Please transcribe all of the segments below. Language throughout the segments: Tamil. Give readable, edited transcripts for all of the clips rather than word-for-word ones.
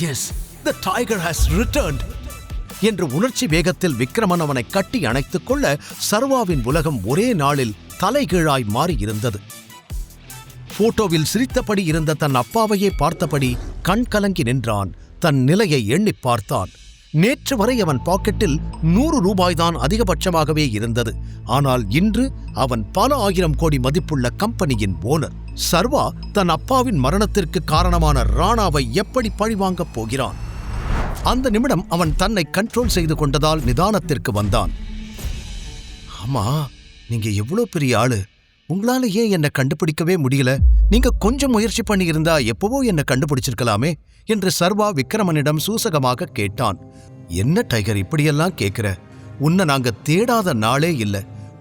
S, the tiger has returned என்று உணர்ச்சி வேகத்தில் விக்ரமன் அவனை கட்டி அணைத்துக் கொள்ள சர்வாவின் உலகம் ஒரே நாளில் தலைகீழாய் மாறியிருந்தது. போட்டோவில் சிரித்தபடி இருந்த தன் அப்பாவையே பார்த்தபடி கண் கலங்கி நின்றான். தன் நிலையை எண்ணிப் பார்த்தான். நேற்று வரை அவன் பாக்கெட்டில் 100 ரூபாய்தான் அதிகபட்சமாகவே இருந்தது. ஆனால் இன்று அவன் பல ஆயிரம் கோடி மதிப்புள்ள கம்பெனியின் ஓனர். சர்வா தன் அப்பாவின் மரணத்திற்கு காரணமான ராணாவை எப்படி பழிவாங்கப் போகிறான்? அந்த நிமிடம் அவன் தன்னை கண்ட்ரோல் செய்து கொண்டதால் நிதானத்திற்கு வந்தான். ஆமா, நீங்க எவ்வளவு பெரிய ஆளு, உங்களால ஏன் என்ன கண்டுபிடிக்கவே முடியல? நீங்க கொஞ்சம் முயற்சி பண்ணி இருந்தா எப்பவோ என்ன கண்டுபிடிச்சிருக்கலாமே என்று சர்வா விக்ரமனிடம் சூசகமாக கேட்டான். என்ன டைகர் இப்படியெல்லாம் கேட்கிற? உன்னை நாங்க தேடாத நாளே இல்ல.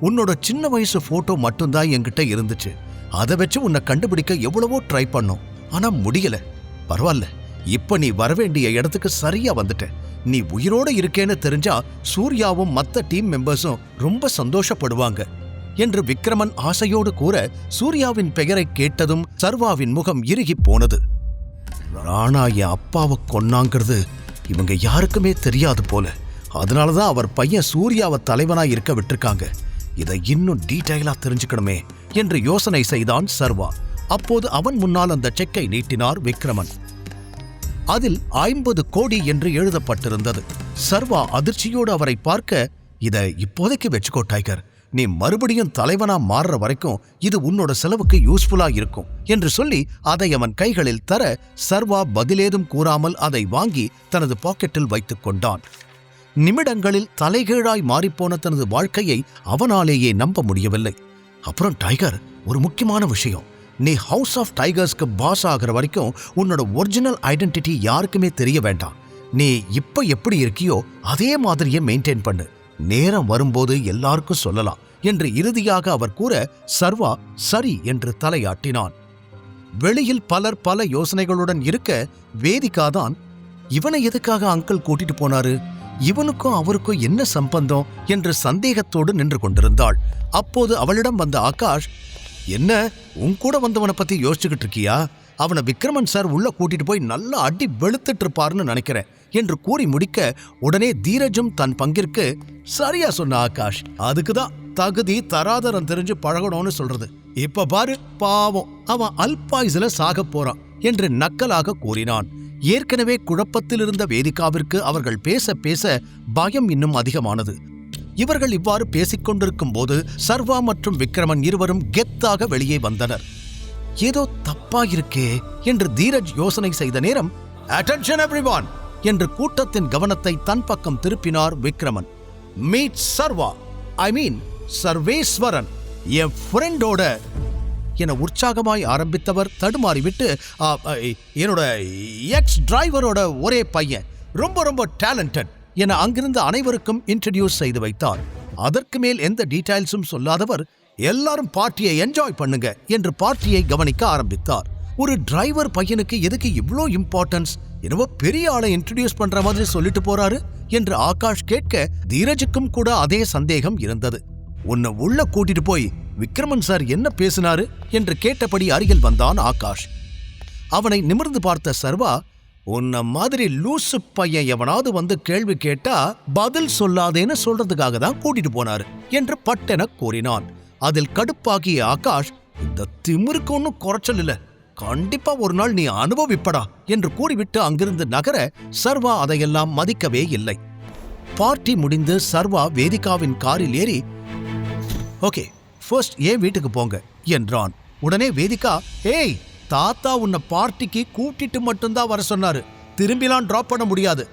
உன்னோட சின்ன வயசு போட்டோ மட்டும்தான் என்கிட்ட இருந்துச்சு. அதை வச்சு உன்னை கண்டுபிடிக்க எவ்வளவோ ட்ரை பண்ணோம், ஆனா முடியல. பரவாயில்ல, இப்ப நீ வரவேண்டிய இடத்துக்கு சரியா வந்துட்ட. நீ உயிரோட இருக்கேன்னு தெரிஞ்சா சூர்யாவும் மத்த டீம் மெம்பர்ஸும் ரொம்ப சந்தோஷப்படுவாங்க என்று விக்ரமன் ஆசையோடு கூற, சூர்யாவின் பெயரை கேட்டதும் சர்வாவின் முகம் இறுகி போனது. ராணா என் அப்பாவை கொன்னாங்கிறது இவங்க யாருக்குமே தெரியாது போல. அதனாலதான் அவர் பையன் சூர்யாவை தலைவனாய் இருக்க விட்டுருக்காங்க. இதை இன்னும் டீடைலா தெரிஞ்சுக்கணுமே என்று யோசனை செய்தான் சர்வா. அப்போது அவன் முன்னால் அந்த செக்கை நீட்டினார் விக்ரமன். அதில் 50 கோடி என்று எழுதப்பட்டிருந்தது. சர்வா அதிர்ச்சியோடு அவரை பார்க்க, இதை இப்போதைக்கு வச்சுக்கோ டைகர், நீ மறுபடியும் தலைவனா மாறுற வரைக்கும் இது உன்னோட செலவுக்கு யூஸ்ஃபுல்லா இருக்கும் என்று சொல்லி அதை அவன் கைகளில் தர, சர்வா பதிலேதும் கூறாமல் அதை வாங்கி தனது பாக்கெட்டில் வைத்துக் கொண்டான். நிமிடங்களில் தலைகீழாய் மாறிப்போன தனது வாழ்க்கையை அவனாலேயே நம்ப முடியவில்லை. அப்புறம் டைகர், ஒரு முக்கியமான விஷயம், நீ ஹவுஸ் ஆஃப் டைகர்ஸ்க்கு பாஸ் ஆகிற வரைக்கும் உன்னோட ஒரிஜினல் ஐடென்டிட்டி யாருக்குமே தெரிய வேண்டாம். நீ இப்ப எப்படி இருக்கியோ அதே மாதிரியே மெயின்டைன் பண்ணு. நேரம் வரும்போது எல்லாருக்கும் சொல்லலாம் என்று இறுதியாக அவர் கூற, சர்வா சரி என்று தலையாட்டினான். வெளியில் பலர் பல யோசனைகளுடன் இருக்க, வேதிகாதான் இவனை எதுக்காக அங்கிள் கூட்டிட்டு போனாரு, இவனுக்கும் அவருக்கும் என்ன சம்பந்தம் என்று சந்தேகத்தோடு நின்று கொண்டிருந்தாள். அப்போது அவளிடம் வந்த ஆகாஷ், என்ன உன் கூட வந்தவனை பத்தி யோசிச்சுக்கிட்டு இருக்கியா? அவனை விக்ரமன் சார் உள்ள கூட்டிட்டு போய் நல்லா அடி வெளுத்துட்டு இருப்பாருன்னு நினைக்கிறேன் என்று கூறி முடிக்க, உடனே தீரஜும் தன் பங்கிற்கு, சரியா சொன்ன ஆகாஷ், அதுக்குதான் தகுதி தராதரம் தெரிஞ்சு பழகணும்னு சொல்றது. இப்ப பாரு, பாவம் அவன் அல்பாயுசுல சாக போறான் என்று நக்கலாக கூறினான். ஏற்கனவே குழப்பத்தில் இருந்த வேதிகாவிற்கு அவர்கள் பேச பேச பயம் இன்னும் அதிகமானது. இவர்கள் இவ்வாறு பேசிக்கொண்டிருக்கும் போது சர்வா மற்றும் விக்ரமன் இருவரும் கெத்தாக வெளியே வந்தனர். ஏதோ தப்பாயிருக்கே என்று தீரஜ் யோசனை செய்த நேரம், அட்டென்ஷன் எவ்ரிவான் என்று கூட்டத்தின் கவனத்தை தன் பக்கம் திருப்பினார் விக்ரமன். மீட் சர்வா, ஐ மீன் சர்வேஸ்வரன், என் ஃப்ரெண்டோட என உற்சாகமாய் ஆரம்பித்தவர் தடுமாறிவிட்டு, என்னோட எக்ஸ் டிரைவரோட ஒரே பையன், ரொம்ப ரொம்ப டேலண்டட் என அங்கிருந்த அனைவருக்கும் இன்ட்ரடியூஸ் செய்து வைத்தார். அதற்கு மேல் எந்த டீடைல்ஸும் சொல்லாதவர், எல்லாரும் பார்ட்டியை என்ஜாய் பண்ணுங்க என்று பார்ட்டியை கவனிக்க ஆரம்பித்தார். ஒரு டிரைவர் பையனுக்கு எதுக்கு இவ்ளோ இம்பார்ட்டன்ஸ், என்னவோ பெரிய ஆளை இன்ட்ரடியூஸ் பண்ற மாதிரி சொல்லிட்டு போறாரு என்று ஆகாஷ் கேட்க, தீரஜுக்கும் கூட அதே சந்தேகம் இருந்தது. உன்னை உள்ள கூட்டிட்டு போய் விக்ரமன் சார் என்ன பேசினாரு என்று கேட்டபடி அருகில் வந்தான் ஆகாஷ். அவனை நிமிர்ந்து பார்த்த சர்வா, உன்ன மாதிரி லூசு பையன் எவனாவது வந்து கேள்வி கேட்டா பதில் சொல்லாதேன்னு சொல்றதுக்காக தான் கூட்டிட்டு போனாரு என்று பட்டென கூறினான். அதில் கடுப்பாகிய ஆகாஷ், இந்த திமிருக்கு ஒன்னும் குறைச்சல் இல்ல, கண்டிப்பா ஒரு நாள் நீ அனுபவிப்படா என்று கூறிவிட்டு அங்கிருந்து நகர, சர்வா அதையெல்லாம் மதிக்கவே இல்லை. பார்ட்டி முடிந்து சர்வா வேதிகாவின் காரில் ஏறி, ஓகே ஃபர்ஸ்ட் ஏன் வீட்டுக்கு போங்க என்றான். உடனே வேதிகா, ஏய் தாத்தா உன்னை பார்ட்டிக்கு கூட்டிட்டு மட்டும்தான் வர சொன்னாரு, திரும்பிலாம் டிராப் பண்ண முடியாது.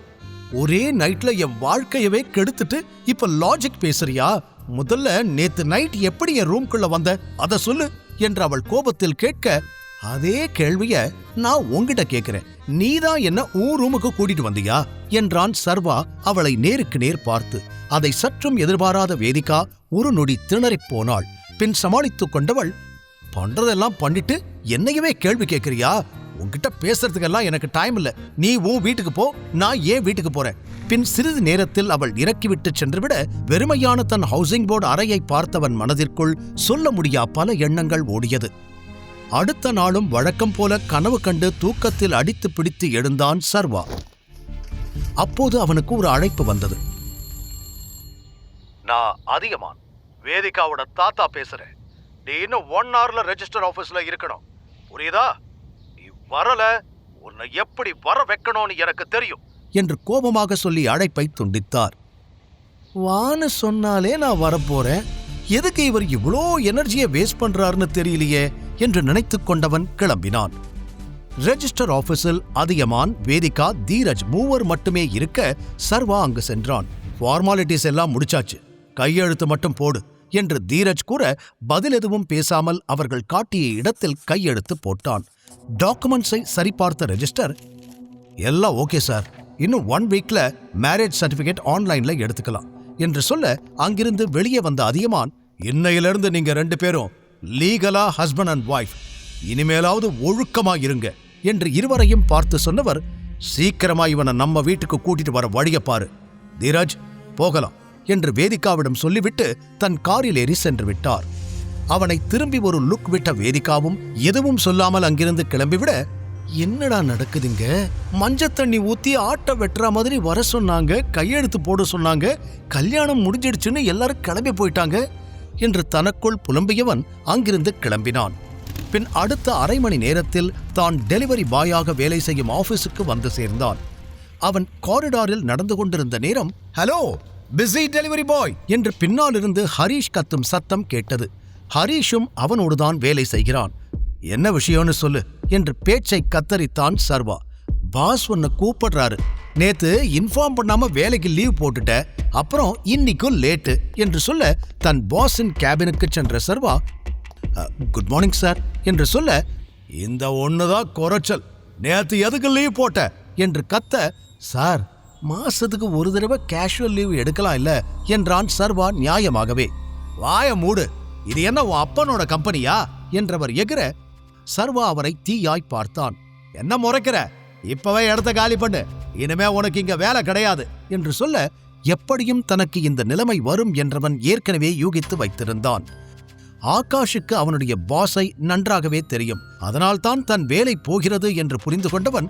ஒரே நைட்ல என் வாழ்க்கையவே கெடுத்துட்டு இப்ப லாஜிக் பேசுறியா? முதல்ல நேத்து நைட் எப்படி என் ரூம்குள்ள வந்த அத சொல்லு என்று அவள் கோபத்தில் கேட்க, அதே கேள்விய நான் உன்கிட்ட கேட்கிறேன், நீதான் என்ன உன் ரூமுக்கு கூட்டிட்டு வந்தியா என்றான் சர்வா அவளை நேருக்கு நேர் பார்த்து. அதை சற்றும் எதிர்பாராத வேதிகா ஒரு நொடி திணறிப் போனாள். பின் சமாளித்துக் கொண்டவள், பண்றதெல்லாம் பண்ணிட்டு என்னையவே கேள்வி கேட்கிறியா? உன்கிட்ட பேசுறதுக்கெல்லாம் எனக்கு டைம் இல்ல, நீ உன் வீட்டுக்கு போ, நான் ஏன் வீட்டுக்கு போறேன். பின் சிறிது நேரத்தில் அவள் இறக்கிவிட்டு சென்றுவிட, வெறுமையான தன் ஹவுசிங் போர்டு அறையை பார்த்தவன் மனதிற்குள் சொல்ல முடியா பல எண்ணங்கள் ஓடியது. அடுத்த நாளும் வழக்கம் போல கனவு கண்டு தூக்கத்தில் அடித்து பிடித்து எழுந்தான் சர்வா. அப்போது அவனுக்கு ஒரு அழைப்பு வந்தது. நான் அதிகமான், வேதிகாவோட தாத்தா பேசுறேன். நீ இன்னும் 1 hourல ரெஜிஸ்டர் ஆபீஸ்ல இருக்கணும், புரியுதா? நீ வரல, உன்னை எப்படி வர வைக்கணும்னு எனக்கு தெரியும் என்று கோபமாக சொல்லி அழைப்பை துண்டித்தார். வான்னு சொன்னாலே நான் வரப்போறேன், எதுக்கு இவர் இவ்வளோ எனர்ஜியை வேஸ்ட் பண்றாருன்னு தெரியலையே என்று நினைத்துக் கொண்டவன் கிளம்பினான். ரெஜிஸ்டர் ஆபீஸில் அதியமான், வேதிகா, தீரஜ் மூவர் மட்டுமே இருக்க சர்வா அங்கு சென்றான். ஃபார்மாலிட்டிஸ் எல்லாம் முடிச்சாச்சு, கையெழுத்து மட்டும் போடு என்று தீரஜ் கூற பதில் எதுவும் பேசாமல் அவர்கள் காட்டிய இடத்தில் கையெழுத்து போட்டான். டாக்குமெண்ட்ஸை சரிபார்த்த ரெஜிஸ்டர், எல்லாம் ஓகே சார், இன்னும் 1 வீக்ல மேரேஜ் சர்டிபிகேட் ஆன்லைன்ல எடுத்துக்கலாம் என்று சொல்ல அங்கிருந்து வெளியே வந்த அதியமான், இன்னையிலிருந்து நீங்க 2 பேரும் லீகலா ஹஸ்பண்ட் அண்ட் ஒய்ஃப், இனிமேலாவது ஒழுக்கமா இருங்க என்று இருவரையும் பார்த்து சொன்னவர், சீக்கிரமா இவனை நம்ம வீட்டுக்கு கூட்டிட்டு வர வழிய பாரு, தீரஜ் போகலாம் என்று வேதிகாவிடம் சொல்லிவிட்டு தன் காரில் ஏறி சென்று விட்டார். அவனை திரும்பி ஒரு லுக் விட்ட வேதிகாவும் எதுவும் சொல்லாமல் அங்கிருந்து கிளம்பிவிட, என்னடா நடக்குதுங்க, மஞ்சள் தண்ணி ஊத்தி ஆட்ட வெட்டுற மாதிரி வர சொன்னாங்க, கையெழுத்து போட சொன்னாங்க, கல்யாணம் முடிஞ்சிடுச்சுன்னு எல்லாரும் கிளம்பி போயிட்டாங்க என்று தனக்குள் புலம்பியவன் அங்கிருந்து கிளம்பினான். பின் அடுத்த அரை மணி நேரத்தில் தான் டெலிவரி பாயாக வேலை செய்யும் ஆபீஸுக்கு வந்து சேர்ந்தான். அவன் காரிடாரில் நடந்து கொண்டிருந்த நேரம், ஹலோ பிஸி டெலிவரி பாய் என்று பின்னாலிருந்து ஹரீஷ் கத்தும் சத்தம் கேட்டது. ஹரீஷும் அவனோடுதான் வேலை செய்கிறான். என்ன விஷயம்னு சொல்லு என்று பேச்சை கத்தரித்தான் சர்வா. பாஸ் உன்னை கூப்பிடுறாரு, நேத்து இன்ஃபார்ம் பண்ணாம வேலைக்கு லீவ் போட்டுட்ட, அப்புறம் இன்னைக்கும் லேட்டு என்று சொல்ல தன் பாஸின் கேபினுக்கு சென்ற சர்வா, குட் மார்னிங் சார் என்று சொல்ல, இந்த ஒண்ணுதான் குறைச்சல், நேத்து எதுக்கு லீவ் போட்ட என்று கத்த, சார் மாசத்துக்கு ஒரு தடவை கேஷுவல் லீவ் எடுக்கலாம் இல்ல என்றான் சர்வா நியாயமாகவே. வாய மூடு, இது என்ன உன் அப்பனோட கம்பெனியா என்றவர் எகிற, சர்வா அவரை தீயாய் பார்த்தான். என்ன முறைக்கிற, இப்பவே இடத்த காலி பண்ணு, இனிமே உனக்கு இங்க வேலை கிடையாது என்று சொல்ல, எப்படியும் தனக்கு இந்த நிலைமை வரும் என்றவன் ஏற்கனவே யூகித்து வைத்திருந்தான். ஆகாஷுக்கு அவனுடைய பாஸை நன்றாகவே தெரியும், அதனால்தான் தன் வேலை போகிறது என்று புரிந்து கொண்டவன்,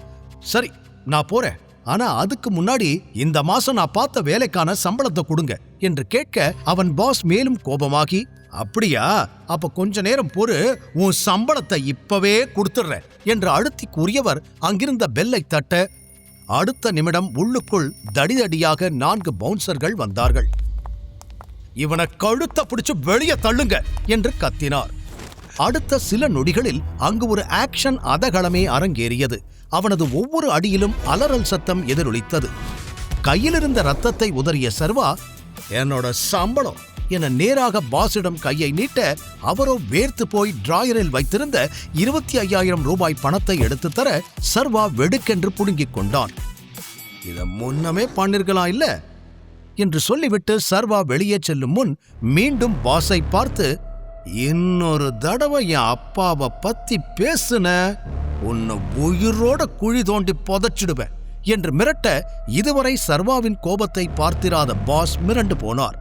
சரி நான் போறேன், ஆனா அதுக்கு முன்னாடி இந்த மாசம் நான் பார்த்த வேலைக்கான சம்பளத்தை கொடுங்க என்று கேட்க அவன் பாஸ் மேலும் கோபமாகி, அப்படியா, அப்ப கொஞ்ச நேரம் பொறு, உன் சம்பளத்தை இப்பவே கொடுத்துடுறேன் என்று அழுத்தி கூறியவர் அங்கிருந்த பெல்லை தட்ட, அடுத்த நிமிடம் உள்ளுக்குள் தடிதடியாக 4 பவுன்சர்கள் வந்தார்கள். இவனை கழுத்த பிடிச்சு வெளியே தள்ளுங்க என்று கத்தினார். அடுத்த சில நொடிகளில் அங்கு ஒரு ஆக்ஷன் அதகளமே அரங்கேறியது. அவனது ஒவ்வொரு அடியிலும் அலறல் சத்தம் எதிரொலித்தது. கையிலிருந்த ரத்தத்தை உதறிய சர்வா, என்னோட சம்பளம் என நேராக பாஸிடம் கையை நீட்ட, அவரோ வேர்த்து போய் டிராயரில் வைத்திருந்த 25,000 ரூபாய் பணத்தை எடுத்து தர சர்வா வெடுக்கென்று புடுங்கிக் கொண்டான். இத முன்னமே பண்ணிருக்கலாம் இல்ல என்று சொல்லிவிட்டு சர்வா வெளியே செல்லும் முன் மீண்டும் பாஸை பார்த்து, இன்னொரு தடவை என் அப்பாவை பத்தி பேசுன, உன்னை உயிரோட குழி தோண்டி புதைச்சிடுவேன் என்று மிரட்ட, இதுவரை சர்வாவின் கோபத்தை பார்த்திராத பாஸ் மிரண்டு போனார்.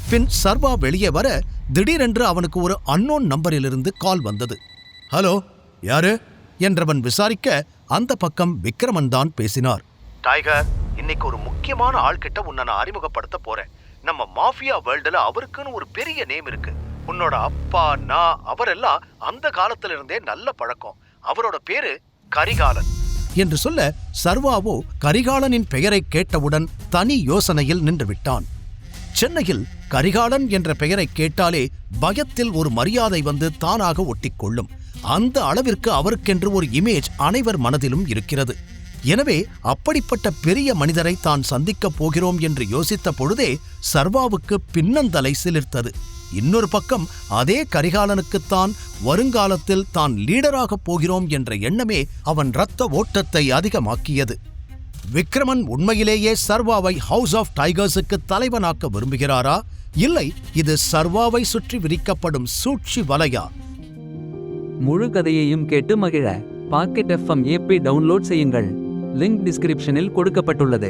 பின் சர்வா வெளியே வர திடீரென்று அவனுக்கு ஒரு அன்னோன் நம்பரிலிருந்து கால் வந்தது. ஹலோ, யாரு என்றவன் விசாரிக்க அந்த பக்கம் விக்ரமன் தான் பேசினார். டைகர், இன்னைக்கு ஒரு முக்கியமான ஆள்கிட்ட உன்னை நான் அறிமுகப்படுத்த போறேன். நம்ம மாஃபியா வேர்ல்டுல அவருக்குன்னு ஒரு பெரிய நேம் இருக்கு. உன்னோட அப்பா, நான், அவரெல்லாம் அந்த காலத்துல இருந்தே நல்ல பழக்கம். அவரோட பேரு கரிகாலன் என்று சொல்ல, சர்வாவோ கரிகாலனின் பெயரை கேட்டவுடன் தனி யோசனையில் நின்று விட்டான். சென்னையில் கரிகாலன் என்ற பெயரை கேட்டாலே பயத்தில் ஒரு மரியாதை வந்து தானாக ஒட்டிக்கொள்ளும். அந்த அளவிற்கு அவருக்கென்று ஒரு இமேஜ் அனைவர் மனதிலும் இருக்கிறது. எனவே அப்படிப்பட்ட பெரிய மனிதரை தான் சந்திக்கப் போகிறோம் என்று யோசித்த பொழுதே சர்வாவுக்கு பின்னந்தலை சிலிர்த்தது. இன்னொரு பக்கம் அதே கரிகாலனுக்குத்தான் வருங்காலத்தில் தான் லீடராகப் போகிறோம் என்ற எண்ணமே அவன் இரத்த ஓட்டத்தை அதிகமாக்கியது. விக்ரமன் உண்மையிலேயே சர்வாவை ஹவுஸ் ஆஃப் டைகர்ஸுக்கு தலைவனாக்க விரும்புகிறாரா, இல்லை இது சர்வாவை சுற்றி விரிக்கப்படும் சூழ்ச்சி வலையா? முழு கதையையும் கேட்டு மகிழ பாக்கெட் FM ஆப்பை டவுன்லோட் செய்யுங்கள். லிங்க் டிஸ்கிரிப்ஷனில் கொடுக்கப்பட்டுள்ளது.